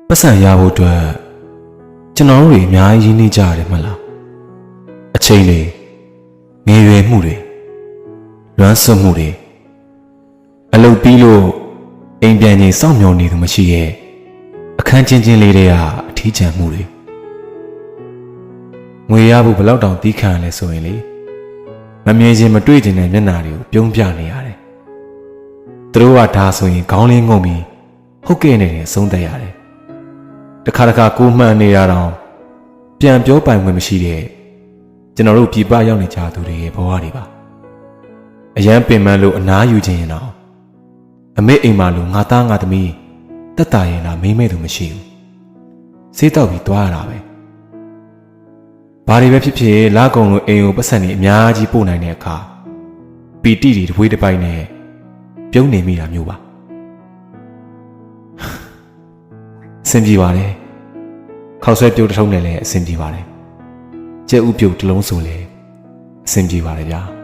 ပတ်စံရဖို့အတွက်ကျွန်တော်တို့တွေအများကြီးနေကြရတယ်မလားအချိန်တွေငယ်ရွယ်မှုတွေလွမ်းဆွမှုတွေအလုပ်ပြီးလို့အိမ်ပြန်ချိန်စောင့်မျှော်နေသူမရှိရဲ့အခန်းချင်းချင်းလေးတွေကအထီးကျန်မှုတွေငွေရဖို့ဘလောက်တောင်တီးခံရလဲဆိုရင်လေမမြင်ချင်းမတွေ့ချင်တဲ့မျက်နှာတွေကိုပြုံးပြနေရတယ်သူတို့ကဒါဆိုရင်ခေါင်းလေးငုံပြီးဟုတ်ကဲ့နေတယ်အဆုံးသက်ရတယ်တခါတခါကိုမှန်နေရတော့ပြန်ပြောပိုင်ခွင့်မရှိတဲ့ကျွန်တော်တို့ပြည်ပရောက်နေကြသူတွေရဲ့ဘဝတွေပါအရန်ပင်ပန်းလို့အနားယူခြင်းရင်တော့အမေအိမ်မှာလို့ငါသားငါသမီးတက်တာရင်လားမေးမဲ့သူမရှိဘူးစေးတောက်ပြီးသွားရတာပဲဘာတွေပဲဖြစ်ဖြစ်လာကုံလို့အိမ်ကိုပတ်စံနေအများကြီးပို့နိုင်တဲ့အခါပီတိတွေတပွေးတစ်ပိုက်နဲ့ပြုံးနေမိတာမျိုးပါအဆင်ပြေပါတယ်ခောက်ဆွဲပြုတ်တစ်ထုံးနဲ့လည်းအဆင်ပြေပါတယ်ကြက်ဥပြုတ်တစ်လုံးဆိုလည်းအဆင်ပြေပါတယ်ဗျာ